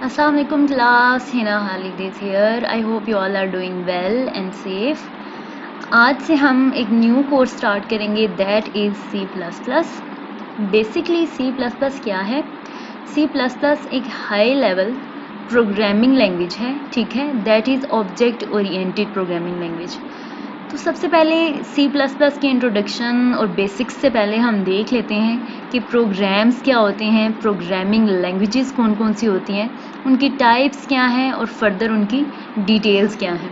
Assalamualaikum class, Hina Halid is here. I hope you all are doing well and safe. आज से हम एक new course start करेंगे that is C++। Basically C++ क्या है? C++ एक हाई लेवल प्रोग्रामिंग लैंग्वेज है, ठीक है, that is object oriented programming language. तो सबसे पहले C++ की इंट्रोडक्शन और बेसिक्स से पहले हम देख लेते हैं कि प्रोग्राम्स क्या होते हैं, प्रोग्रामिंग लैंग्वेजेस कौन कौन सी होती हैं, उनकी टाइप्स क्या हैं और फर्दर उनकी डिटेल्स क्या हैं।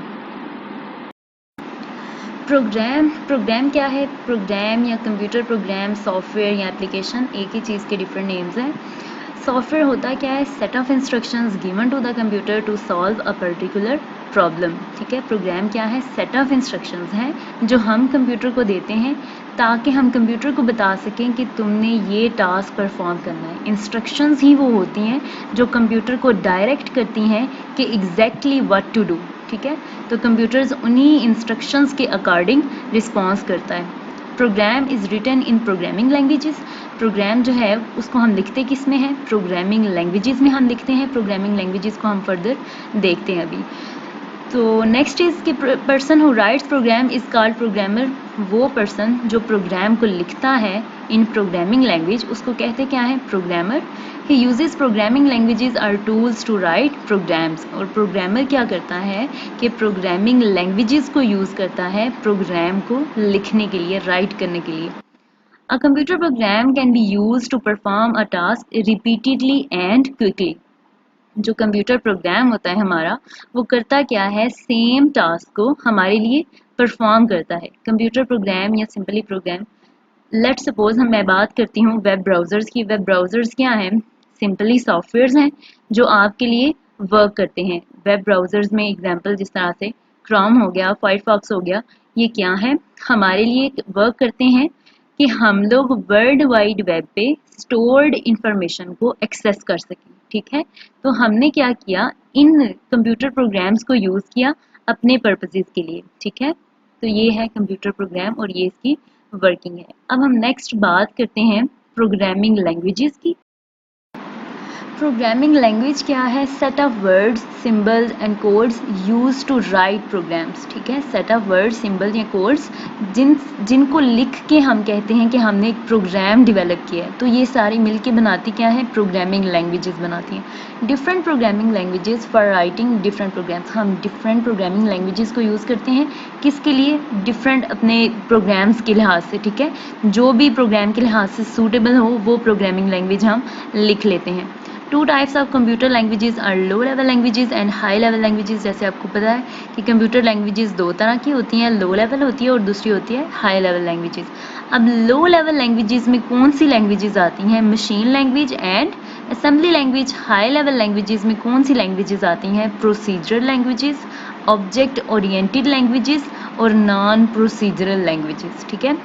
प्रोग्राम क्या है? प्रोग्राम या कंप्यूटर प्रोग्राम, सॉफ्टवेयर या एप्लीकेशन, एक ही चीज़ के डिफरेंट नेम्स हैं। सॉफ्टवेयर होता क्या है? Set of instructions given to the computer to solve a particular problem, ठीक है। प्रोग्राम क्या है? सेट ऑफ इंस्ट्रक्शंस हैं जो हम कंप्यूटर को देते हैं ताकि हम कंप्यूटर को बता सकें कि तुमने ये टास्क परफॉर्म करना है। इंस्ट्रक्शंस ही वो होती हैं जो कंप्यूटर को डायरेक्ट करती हैं कि एग्जैक्टली व्हाट टू डू, ठीक है। तो कंप्यूटर्स उन्हीं इंस्ट्रक्शंस के अकॉर्डिंग रिस्पॉन्स करता है। Program is written in programming languages. Program जो है उसको हम लिखते किस में है? प्रोग्रामिंग लैंग्वेजेस में हम लिखते हैं। प्रोग्रामिंग लैंग्वेजेस को हम फर्दर देखते हैं अभी। तो नेक्स्ट इज़ कि person who writes program is called programmer. वो पर्सन जो प्रोग्राम को लिखता है इन प्रोग्रामिंग लैंग्वेज उसको कहते क्या है? Programmer. He uses programming languages are tools to write programs. और प्रोग्रामर क्या करता है कि प्रोग्रामिंग लैंग्वेजेस को यूज़ करता है प्रोग्राम को लिखने के लिए, राइट करने के लिए। A computer program can be used to perform a task repeatedly and quickly. जो कंप्यूटर प्रोग्राम होता है हमारा, वो करता क्या है? सेम टास्क को हमारे लिए परफॉर्म करता है। कंप्यूटर प्रोग्राम या सिंपली प्रोग्राम, लेट्स सपोज मैं बात करती हूँ वेब ब्राउज़र्स की। वेब ब्राउज़र्स क्या हैं? सिंपली सॉफ्टवेयर्स हैं जो आपके लिए वर्क करते हैं। वेब ब्राउज़र्स में एग्जांपल जिस तरह से क्रोम हो गया, फायरफॉक्स हो गया, ये क्या है? हमारे लिए वर्क करते हैं कि हम लोग वर्ल्ड वाइड वेब पे स्टोर्ड इंफॉर्मेशन को एक्सेस कर सकें, ठीक है। तो हमने क्या किया? इन कंप्यूटर प्रोग्राम्स को यूज़ किया अपने पर्पसेस के लिए, ठीक है। तो ये है कंप्यूटर प्रोग्राम और ये इसकी वर्किंग है। अब हम नेक्स्ट बात करते हैं प्रोग्रामिंग लैंग्वेजेस की। प्रोग्रामिंग लैंग्वेज क्या है? Set of words, symbols and codes use to write programs, ठीक है। सेट ऑफ वर्ड्स, सिंबल्स या कोड्स जिनको लिख के हम कहते हैं कि हमने एक प्रोग्राम डेवलप किया है। तो ये सारी मिलके बनाती क्या है? प्रोग्रामिंग लैंग्वेजेस बनाती हैं। Different programming languages for writing different programs. हम डिफरेंट प्रोग्रामिंग लैंग्वेजेस को यूज़ करते हैं किसके लिए? डिफरेंट अपने प्रोग्राम्स के लिहाज से, ठीक है। जो भी प्रोग्राम के लिहाज से सूटेबल हो वो प्रोग्रामिंग लैंग्वेज हम लिख लेते हैं। Two types of computer languages are low level languages and high level languages. जैसे आपको पता है कि कंप्यूटर लैंग्वेजेस दो तरह की होती हैं, लो लेवल होती है और दूसरी होती है हाई लेवल लैंग्वेजेस। अब लो लेवल लैंग्वेजेस में कौन सी लैंग्वेजेस आती हैं? Machine language and assembly language. High level languages में कौन सी लैंग्वेजेस आती हैं? Procedural languages, object oriented languages और नॉन प्रोसीजरल लैंग्वेजेस, ठीक है।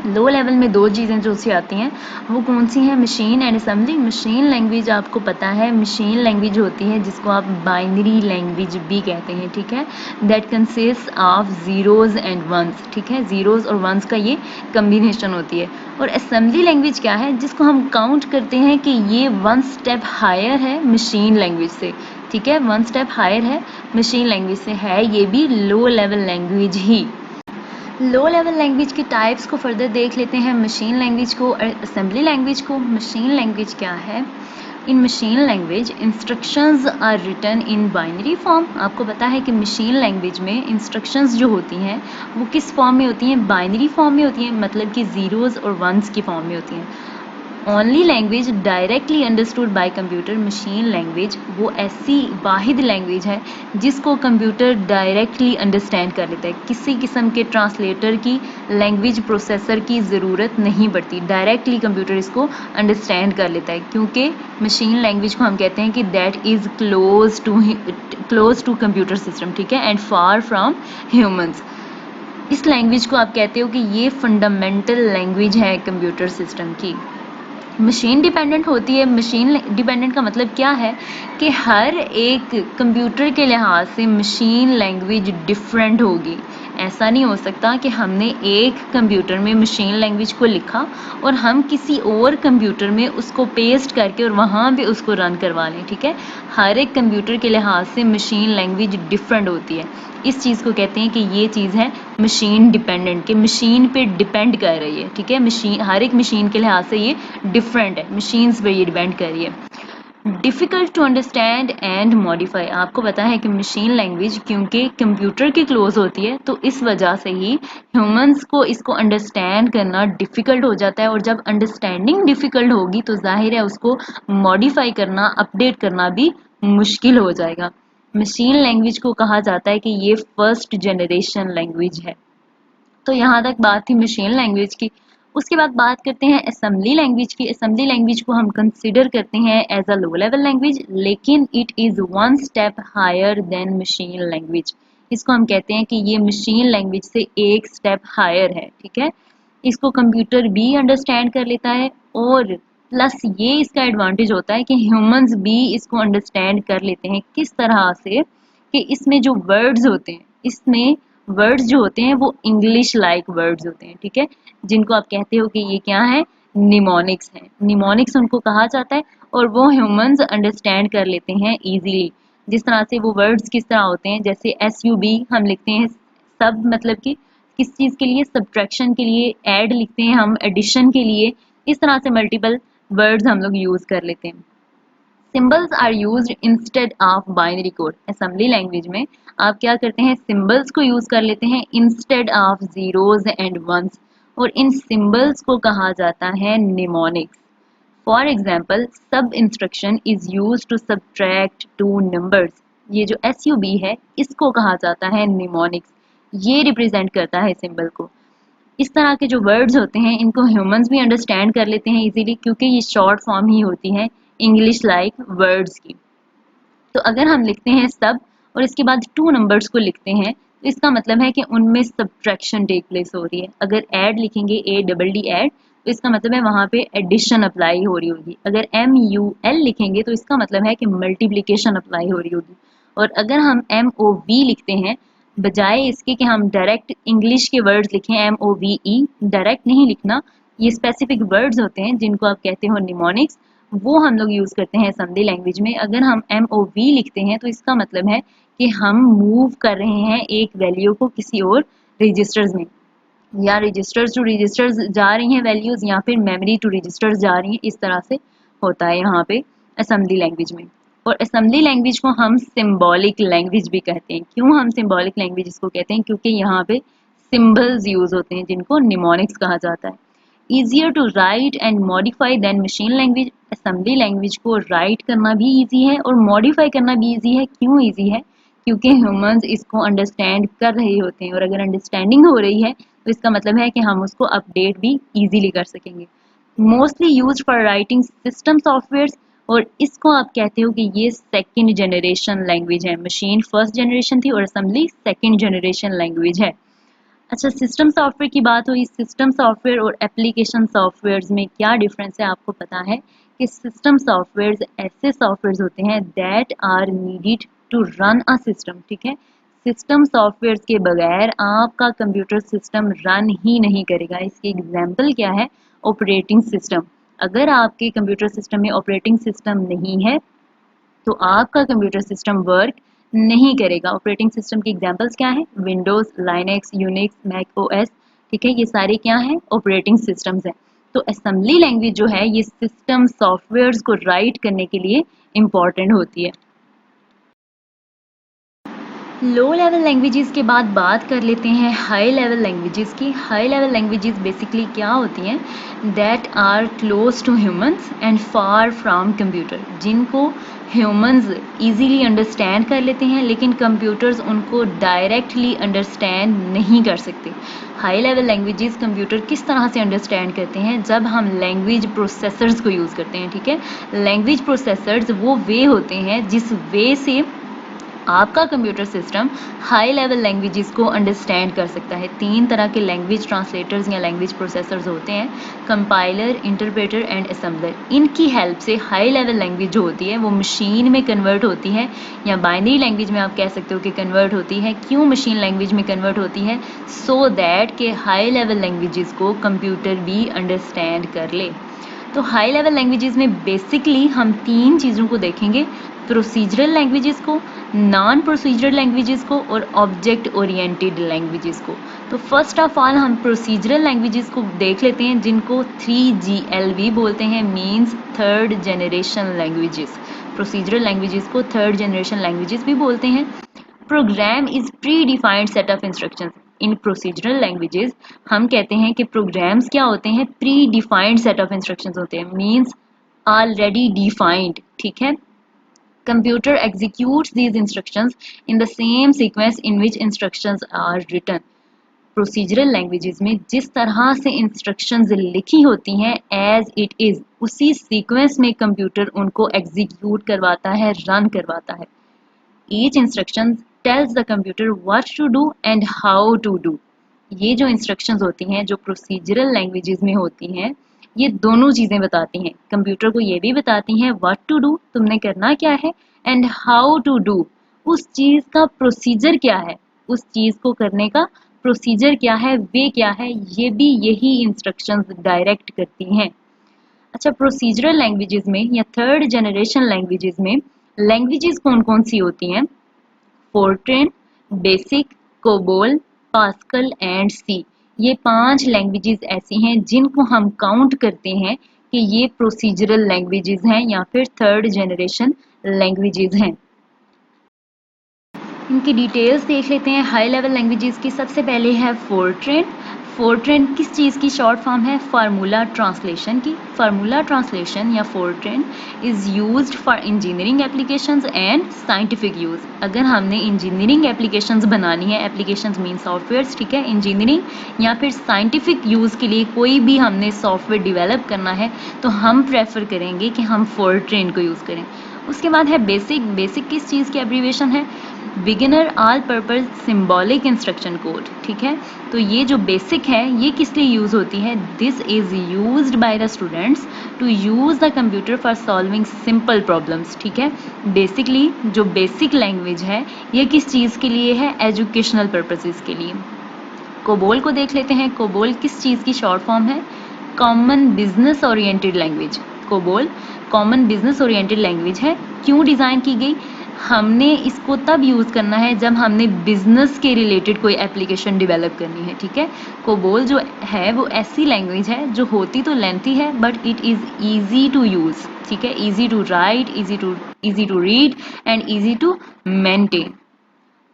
लो लेवल में दो चीज़ें जो सी आती हैं वो कौन सी हैं? Machine and assembly. Machine language आपको पता है, मशीन लैंग्वेज होती है जिसको आप बाइनरी लैंग्वेज भी कहते हैं, ठीक है। That consist of zeros and ones, ठीक है। ज़ीरोज़ और वंस का ये कम्बिनेशन होती है। और असेंबली लैंग्वेज क्या है? जिसको हम काउंट करते हैं कि ये वन स्टेप हायर है मशीन लैंग्वेज से, ठीक है। वन स्टेप हायर है मशीन लैंग्वेज से, है ये भी लो लेवल लैंग्वेज ही। लो लेवल लैंग्वेज की टाइप्स को फर्दर देख लेते हैं, मशीन लैंग्वेज को और असेंबली लैंग्वेज को। मशीन लैंग्वेज क्या है? In machine language instructions are written in binary form. आपको पता है कि मशीन लैंग्वेज में इंस्ट्रक्शंस जो होती हैं वो किस फॉर्म में होती हैं? बाइनरी फॉर्म में होती हैं, मतलब कि ज़ीरोज़ और वंस की फॉर्म में होती हैं। Only language directly understood by computer. Machine language वो ऐसी वाहिद लैंग्वेज है जिसको कंप्यूटर डायरेक्टली अंडरस्टैंड कर लेता है। किसी किस्म के ट्रांसलेटर की, लैंग्वेज प्रोसेसर की ज़रूरत नहीं पड़ती, डायरेक्टली कंप्यूटर इसको अंडरस्टैंड कर लेता है, क्योंकि मशीन लैंग्वेज को हम कहते हैं कि that is close to computer system, ठीक है, एंड फार फ्रॉम ह्यूमंस। इस लैंग्वेज को आप कहते हो कि ये फंडामेंटल लैंग्वेज है कंप्यूटर सिस्टम की। मशीन डिपेंडेंट होती है। मशीन डिपेंडेंट का मतलब क्या है कि हर एक कंप्यूटर के लिहाज से मशीन लैंग्वेज डिफरेंट होगी ऐसा नहीं हो सकता कि हमने एक कंप्यूटर में मशीन लैंग्वेज को लिखा और हम किसी और कंप्यूटर में उसको पेस्ट करके और वहाँ पे उसको रन करवा लें, ठीक है। हर एक कंप्यूटर के लिहाज से मशीन लैंग्वेज डिफरेंट होती है। इस चीज़ को कहते हैं कि ये चीज़ है मशीन डिपेंडेंट, कि मशीन पे डिपेंड कर रही है, ठीक है। मशीन, हर एक मशीन के लिहाज से ये डिफरेंट है, मशीन्स पे ये डिपेंड कर रही है। Difficult to understand and modify, आपको पता है कि मशीन लैंग्वेज क्योंकि कंप्यूटर के क्लोज होती है तो इस वजह से ही ह्यूमंस को इसको अंडरस्टैंड करना डिफ़िकल्ट हो जाता है, और जब अंडरस्टैंडिंग डिफ़िकल्ट होगी तो जाहिर है उसको मॉडिफाई करना, अपडेट करना भी मुश्किल हो जाएगा। मशीन लैंग्वेज को कहा जाता है कि ये फर्स्ट जनरेशन लैंग्वेज है। तो यहाँ तक बात थी मशीन लैंग्वेज की। उसके बाद बात करते हैं असेंबली लैंग्वेज की। असेंबली लैंग्वेज को हम कंसिडर करते हैं as a low level language, लेकिन it is one step higher than machine language. इसको हम कहते हैं कि ये मशीन लैंग्वेज से एक स्टेप हायर है, ठीक है। इसको कंप्यूटर भी अंडरस्टैंड कर लेता है, और प्लस ये इसका एडवांटेज होता है कि ह्यूमंस भी इसको अंडरस्टैंड कर लेते हैं। किस तरह से कि इसमें जो वर्ड्स होते हैं, इसमें वर्ड्स जो होते हैं वो इंग्लिश लाइक वर्ड्स होते हैं, ठीक है, जिनको आप कहते हो कि ये क्या है, निमोनिक्स हैं। निमोनिक्स उनको कहा जाता है, और वो ह्यूमंस अंडरस्टैंड कर लेते हैं इजीली। जिस तरह से वो वर्ड्स किस तरह होते हैं, जैसे SUB हम लिखते हैं, सब मतलब कि किस चीज़ के लिए, सब्ट्रैक्शन के लिए, ऐड लिखते हैं हम एडिशन के लिए। इस तरह से मल्टीपल वर्ड्स हम लोग यूज़ कर लेते हैं। Symbols are used instead of binary code. Assembly language में आप क्या करते हैं, सिंबल्स को यूज कर लेते हैं instead of zeros and ones, और इन सिंबल्स को कहा जाता है mnemonics. For example, sub instruction is use to subtract two numbers. ये जो SUB है इसको कहा जाता है निमोनिक्स। ये रिप्रेजेंट करता है सिंबल को। इस तरह के जो वर्ड्स होते हैं इनको ह्यूमंस भी अंडरस्टैंड कर लेते हैं इजीली, क्योंकि ये शॉर्ट फॉर्म ही होती है इंग्लिश लाइक वर्ड्स की। तो अगर हम लिखते हैं सब और इसके बाद 2 नंबर्स को लिखते हैं, तो इसका मतलब है कि उनमें सब्ट्रैक्शन टेक प्लेस हो रही है। अगर ऐड लिखेंगे ADD ऐड, तो इसका मतलब है वहाँ पे एडिशन अप्लाई हो रही होगी। अगर MUL लिखेंगे तो इसका मतलब है कि मल्टीप्लिकेशन अप्लाई हो रही होगी। और अगर हम MOV लिखते हैं, बजाय इसके कि हम डायरेक्ट इंग्लिश के वर्ड्स लिखें MOVE, डायरेक्ट नहीं लिखना, ये स्पेसिफिक वर्ड्स होते हैं जिनको आप कहते हो निमोनिक्स, वो हम लोग यूज़ करते हैं असेंबली लैंग्वेज में। अगर हम MOV लिखते हैं तो इसका मतलब है कि हम मूव कर रहे हैं एक वैल्यू को किसी और रजिस्टर्स में, या रजिस्टर्स टू रजिस्टर्स जा रही हैं वैल्यूज़, या फिर मेमोरी टू रजिस्टर्स जा रही हैं। इस तरह से होता है यहाँ पे असेंबली लैंग्वेज में। और असेंबली लैंग्वेज को हम सिंबॉलिक लैंग्वेज भी कहते हैं। क्यों हम सिंबॉलिक लैंग्वेज इसको कहते हैं, क्योंकि यहाँ पे सिंबल्स यूज़ होते हैं जिनको निमोनिक्स कहा जाता है। Easier to write and modify than machine language. Assembly language को राइट करना भी ईजी है और मॉडिफाई करना भी ईजी है। क्यों ईजी है, क्योंकि ह्यूमंस इसको अंडरस्टैंड कर रहे होते हैं, और अगर अंडरस्टैंडिंग हो रही है तो इसका मतलब है कि हम उसको अपडेट भी इजीली कर सकेंगे। Mostly use for writing system software, और इसको आप कहते हो कि ये सेकेंड जनरेशन लैंग्वेज है। मशीन फर्स्ट जनरेशन थी और असेंबली सेकेंड जनरेशन लैंग्वेज है। अच्छा, सिस्टम सॉफ्टवेयर की बात हुई। सिस्टम सॉफ्टवेयर और एप्लीकेशन सॉफ्टवेयर्स में क्या डिफरेंस है, आपको पता है कि सिस्टम सॉफ्टवेयर्स ऐसे सॉफ्टवेयर्स होते हैं that are needed to run a system, ठीक है। सिस्टम सॉफ्टवेयर्स के बगैर आपका कंप्यूटर सिस्टम रन ही नहीं करेगा। इसकी एग्जांपल क्या है, ऑपरेटिंग सिस्टम। अगर आपके कंप्यूटर सिस्टम में ऑपरेटिंग सिस्टम नहीं है तो आपका कंप्यूटर सिस्टम वर्क नहीं करेगा। ऑपरेटिंग सिस्टम की एग्जांपल्स क्या है, Windows, Linux, Unix, Mac OS, ठीक है, ये सारे क्या हैं, ऑपरेटिंग सिस्टम्स हैं। तो असेंबली लैंग्वेज जो है ये सिस्टम सॉफ्टवेयर्स को राइट करने के लिए इम्पॉर्टेंट होती है। लो लेवल लैंग्वेजेस के बाद बात कर लेते हैं हाई लेवल लैंग्वेजेस की। हाई लेवल लैंग्वेजेस बेसिकली क्या होती हैं, that are close to humans and far from computer, जिनको ह्यूमंस इजीली अंडरस्टैंड कर लेते हैं लेकिन कंप्यूटर्स उनको डायरेक्टली अंडरस्टैंड नहीं कर सकते। हाई लेवल लैंग्वेजेस कंप्यूटर किस तरह से अंडरस्टैंड करते हैं, जब हम लैंग्वेज प्रोसेसर्स को यूज़ करते हैं, ठीक है। लैंग्वेज प्रोसेसर्स वो वे होते हैं जिस वे से आपका computer system high level languages को अंडरस्टैंड कर सकता है। 3 तरह के लैंग्वेज ट्रांसलेटर्स या लैंग्वेज प्रोसेसर्स होते हैं, कंपाइलर, इंटरप्रेटर एंड असेंबलर। इनकी हेल्प से हाई लेवल लैंग्वेज जो होती है वो मशीन में कन्वर्ट होती है, या बाइनरी लैंग्वेज में आप कह सकते हो कि कन्वर्ट होती है। क्यों मशीन लैंग्वेज में कन्वर्ट होती है? सो दैट के हाई लेवल लैंग्वेजेस को कंप्यूटर भी अंडरस्टैंड कर ले। तो हाई लेवल लैंग्वेजेस में बेसिकली हम 3 चीज़ों को देखेंगे, प्रोसीजरल लैंग्वेजेस को, नॉन प्रोसीजरल लैंग्वेजेस को और ऑब्जेक्ट ओरिएंटेड लैंग्वेजेस को। तो फर्स्ट ऑफ ऑल हम प्रोसीजरल लैंग्वेजेस को देख लेते हैं, जिनको 3GL भी बोलते हैं, means third generation languages. Procedural languages को थर्ड जनरेशन लैंग्वेजेस भी बोलते हैं। Program is pre defined set of instructions. In procedural languages हम कहते हैं कि प्रोग्राम्स क्या होते हैं? Pre defined set of instructions होते हैं, मींस ऑलरेडी डिफाइंड। ठीक है, computer executes these instructions in the same sequence in which instructions are written। Procedural languages में जिस तरह से इंस्ट्रक्शंस लिखी होती हैं एज इट इज, उसी सीक्वेंस में कंप्यूटर उनको एग्जीक्यूट करवाता है, रन करवाता है। Each instruction tells the computer what to do and how to do. ये जो इंस्ट्रक्शंस होती हैं जो प्रोसीजरल लैंग्वेजेस में होती हैं, ये दोनों चीज़ें बताती हैं। कंप्यूटर को ये भी बताती हैं व्हाट टू डू, तुमने करना क्या है, एंड हाउ टू डू, उस चीज़ का प्रोसीजर क्या है, उस चीज़ को करने का प्रोसीजर क्या है, वे क्या है, ये भी यही इंस्ट्रक्शंस डायरेक्ट करती हैं। अच्छा, प्रोसीजरल लैंग्वेजेस में या थर्ड जनरेशन लैंग्वेजेस में लैंग्वेजेस कौन कौन सी होती हैं? Fortran, BASIC, COBOL, Pascal and C. ये 5 लैंग्वेजेस ऐसी हैं जिनको हम काउंट करते हैं कि ये प्रोसीजरल लैंग्वेजेस हैं या फिर थर्ड जनरेशन लैंग्वेजेस हैं। इनकी डिटेल्स देख लेते हैं। हाई लेवल लैंग्वेजेस की सबसे पहले है फोर्ट्रेन। फोर्ट्रेन किस चीज़ की शॉर्ट फॉर्म है? फार्मूला ट्रांसलेशन की। फार्मूला ट्रांसलेशन या Fortran is used for engineering applications and scientific use. अगर हमने इंजीनियरिंग एप्लीकेशंस बनानी है, एप्लीकेशंस मीन सॉफ्टवेयर्स, ठीक है, इंजीनियरिंग या फिर साइंटिफिक यूज़ के लिए कोई भी हमने सॉफ्टवेयर डिवेलप करना है तो हम प्रेफर करेंगे कि हम फोर्ट्रेन को यूज़ करें। उसके बाद है बेसिक। बेसिक किस चीज़ की एब्रीविएशन है? Beginner all purpose symbolic instruction code. ठीक है, तो ये जो बेसिक है ये किस लिए यूज़ होती है? This is used by the students to use the computer for solving simple problems. ठीक है, बेसिकली जो बेसिक लैंग्वेज है ये किस चीज़ के लिए है? एजुकेशनल पर्पसेस के लिए। कोबोल को देख लेते हैं। कोबोल किस चीज़ की शॉर्ट फॉर्म है? Common business oriented language. COBOL common business oriented language है। क्यों डिज़ाइन की गई? हमने इसको तब यूज़ करना है जब हमने बिजनेस के रिलेटेड कोई एप्लीकेशन डेवलप करनी है। ठीक है, कोबोल जो है वो ऐसी लैंग्वेज है जो होती तो लेंथी है but it is easy to use. ठीक है, easy to write, easy to read and easy to maintain.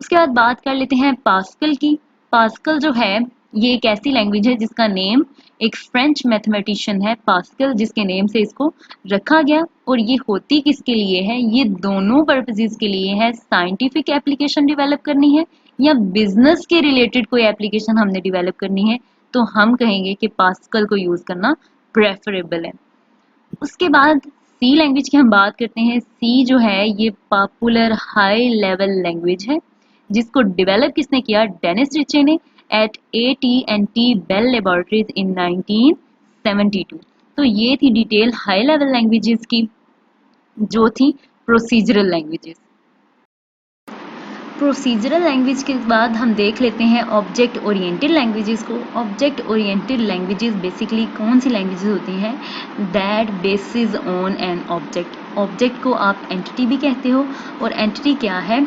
उसके बाद बात कर लेते हैं पास्कल की। पास्कल जो है ये एक ऐसी लैंग्वेज है जिसका नेम एक फ्रेंच मैथमेटिशियन है पास्कल, जिसके नेम से इसको रखा गया। और ये होती किसके लिए है? ये दोनों पर्पसेस के लिए है। साइंटिफिक एप्लीकेशन डेवलप करनी है या बिजनेस के रिलेटेड कोई एप्लीकेशन हमने डेवलप करनी है तो हम कहेंगे कि पास्कल को यूज करना प्रेफरेबल है। उसके बाद सी लैंग्वेज की हम बात करते हैं। सी जो है ये पॉपुलर हाई लेवल लैंग्वेज है जिसको डेवलप किसने किया? डेनिस रिचे ने एट AT&T बेल लेबोरेटरीज इन 1972। तो ये थी डिटेल हाई लेवल लैंग्वेजेस की जो थी प्रोसीजरल लैंग्वेजेस। प्रोसीजरल लैंग्वेज के बाद हम देख लेते हैं ऑब्जेक्ट ओरिएंटेड लैंग्वेजेस को। ऑब्जेक्ट ओरिएंटेड लैंग्वेजेस बेसिकली कौन सी लैंग्वेजेस होती हैं? That basis on an object. Object को आप एंटिटी भी कहते हो, और एंटिटी क्या है?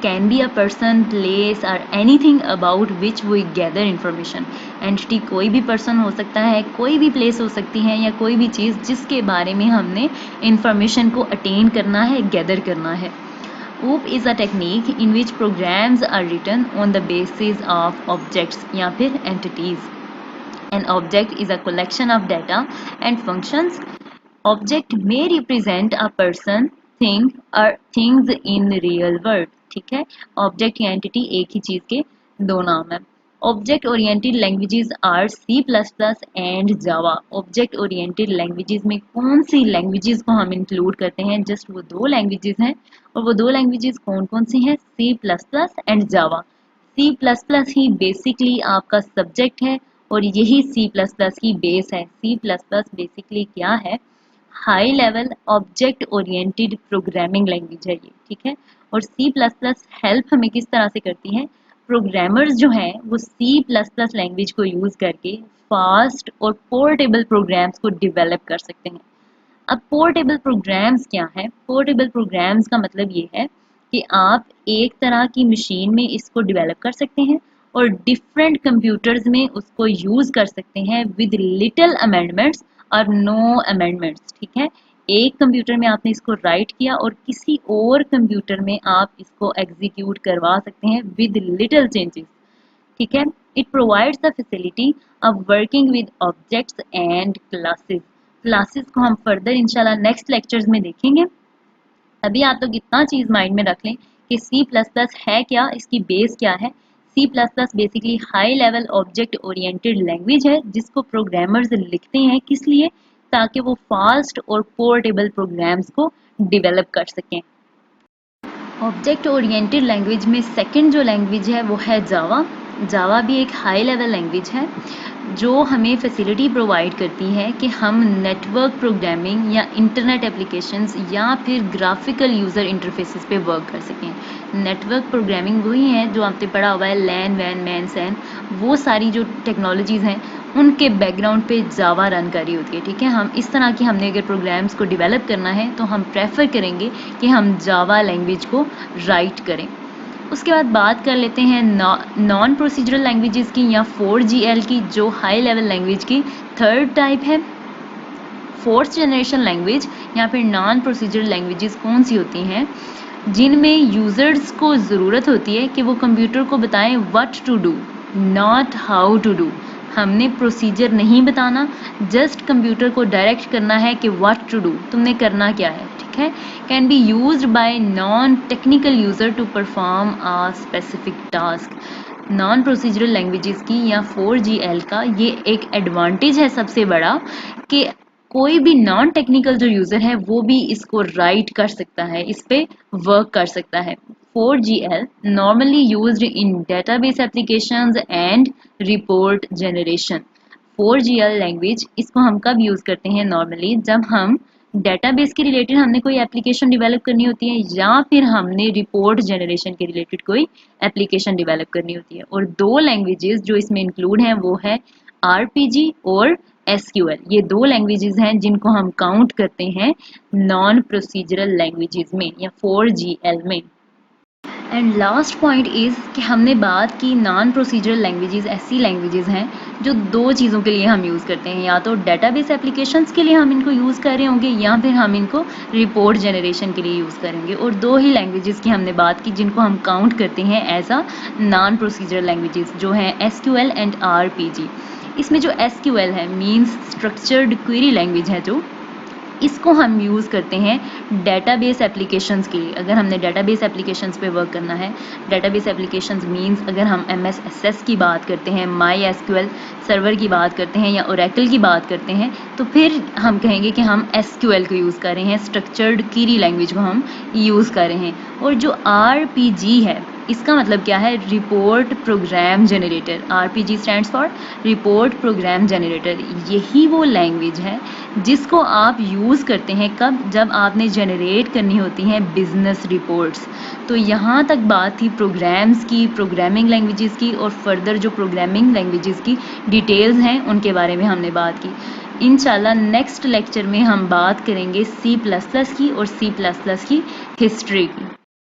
Can be a person, place और anything about which we gather information. Entity कोई भी पर्सन हो सकता है, कोई भी प्लेस हो सकती है, या कोई भी चीज़ जिसके बारे में हमने इंफॉर्मेशन को अटेन करना है, गैदर करना है। OOP is a technique in which programs are written on the basis of objects या फिर entities. An object is a collection of data and functions. Object may represent a person, thing or things in real world. ठीक है, object या entity एक ही चीज़ के दो नाम है। Object oriented languages are C++ and Java. Object oriented languages में कौन सी लैंग्वेजेस को हम इंक्लूड करते हैं? जस्ट वो दो लैंग्वेजेस हैं, और वो दो लैंग्वेजेस कौन कौन सी हैं? C++ and Java. C++ he basically आपका सब्जेक्ट है और यही C++ की बेस है। C++ बेसिकली क्या है? High level object oriented programming language है ये, ठीक है। और C++ हेल्प हमें किस तरह से करती है? प्रोग्रामर्स जो हैं वो C++ लैंग्वेज को यूज करके फास्ट और पोर्टेबल प्रोग्राम्स को डेवलप कर सकते हैं। अब पोर्टेबल प्रोग्राम्स क्या है? पोर्टेबल प्रोग्राम्स का मतलब ये है कि आप एक तरह की मशीन में इसको डेवलप कर सकते हैं और डिफरेंट कंप्यूटर्स में उसको यूज कर सकते हैं विद लिटिल अमेंडमेंट्स और नो अमेंडमेंट्स, ठीक है। एक कंप्यूटर में आपने इसको राइट किया और किसी और कंप्यूटर में आप इसको एग्जीक्यूट करवा सकते हैं विद लिटिल चेंजेस, ठीक है। It provides the facility of working with objects and classes. Classes को हम फर्दर इंशाल्लाह नेक्स्ट लेक्चर्स में देखेंगे। अभी आप लोग इतना चीज माइंड में रख लें कि C++ है क्या, इसकी बेस क्या है। C++ basically high level object oriented language है जिसको प्रोग्रामर्स लिखते हैं, किस लिए? ताकि वो फास्ट और पोर्टेबल प्रोग्राम्स को डेवलप कर सकें। ऑब्जेक्ट ओरिएंटेड लैंग्वेज में सेकंड जो लैंग्वेज है वो है जावा। जावा भी एक हाई लेवल लैंग्वेज है जो हमें फैसिलिटी प्रोवाइड करती है कि हम नेटवर्क प्रोग्रामिंग या इंटरनेट एप्लीकेशंस या फिर ग्राफिकल यूज़र इंटरफेसेस पे वर्क कर सकें। नेटवर्क प्रोग्रामिंग वही है जो आपने पढ़ा हुआ है, लैन वैन मैन सैन, वो सारी जो टेक्नोलॉजीज़ हैं उनके बैकग्राउंड पे जावा रन कर रही होती है, ठीक है। हम इस तरह की हमने अगर प्रोग्राम्स को डेवलप करना है तो हम प्रेफर करेंगे कि हम जावा लैंग्वेज को राइट करें। उसके बाद बात कर लेते हैं नॉन प्रोसीजरल लैंग्वेजेस की या 4GL की, जो हाई लेवल लैंग्वेज की थर्ड टाइप है। फोर्थ जनरेशन लैंग्वेज या फिर नॉन प्रोसीजरल लैंग्वेजेस कौन सी होती हैं? जिनमें यूजर्स को ज़रूरत होती है कि वो कंप्यूटर को बताएं what to do, not how to do. हमने प्रोसीजर नहीं बताना, जस्ट कंप्यूटर को डायरेक्ट करना है कि व्हाट टू डू, तुमने करना क्या है, ठीक है। Can be used by non technical user to perform a specific task. Non procedural languages की या 4GL का ये एक एडवांटेज है सबसे बड़ा कि कोई भी नॉन टेक्निकल जो यूजर है वो भी इसको राइट कर सकता है, इस पे वर्क कर सकता है। 4GL normally used in database applications and report generation। 4GL language इसको हम कब यूज करते हैं? नॉर्मली जब हम डेटाबेस के रिलेटेड हमने कोई एप्लीकेशन डेवलप करनी होती है या फिर हमने रिपोर्ट जनरेशन के रिलेटेड कोई एप्लीकेशन डेवलप करनी होती है। और दो लैंग्वेजेस जो इसमें इंक्लूड हैं वो है RPG और SQL। ये दो लैंग्वेजेस हैं जिनको हम काउंट करते हैं नॉन प्रोसीजरल लैंग्वेजेस में या 4GL में। एंड लास्ट पॉइंट इज़ कि हमने बात की नॉन प्रोसीजरल लैंग्वेजेस ऐसी लैंग्वेजेस हैं जो दो चीज़ों के लिए हम यूज़ करते हैं, या तो डेटाबेस एप्लीकेशंस के लिए हम इनको यूज़ कर रहे होंगे या फिर हम इनको रिपोर्ट जनरेशन के लिए यूज़ करेंगे। और दो ही लैंग्वेजेस की हमने बात की जिनको हम काउंट करते हैं as a non procedural languages, जो हैं SQL एंड RPG। इसमें जो SQL है मीन्स स्ट्रक्चर्ड क्वेरी लैंग्वेज है, जो इसको हम यूज़ करते हैं डेटाबेस एप्लीकेशंस के लिए। अगर हमने डेटाबेस एप्लीकेशंस पे वर्क करना है, डेटाबेस एप्लीकेशंस मींस अगर हम MS Access की बात करते हैं, MySQL सर्वर की बात करते हैं या Oracle की बात करते हैं, तो फिर हम कहेंगे कि हम SQL को यूज़ कर रहे हैं, स्ट्रक्चर्ड क्वेरी लैंग्वेज को हम यूज़ कर रहे हैं। और जो RPG है इसका मतलब क्या है? Report program generator. RPG stands for report program generator. यही वो लैंग्वेज है जिसको आप यूज़ करते हैं कब? जब आपने जनरेट करनी होती हैं बिजनेस रिपोर्ट्स। तो यहाँ तक बात थी प्रोग्राम्स की, प्रोग्रामिंग लैंग्वेजेस की, और फर्दर जो प्रोग्रामिंग लैंग्वेजेस की डिटेल्स हैं उनके बारे में हमने बात की। इंशाल्लाह नेक्स्ट लेक्चर में हम बात करेंगे C++ की और C++ की हिस्ट्री की।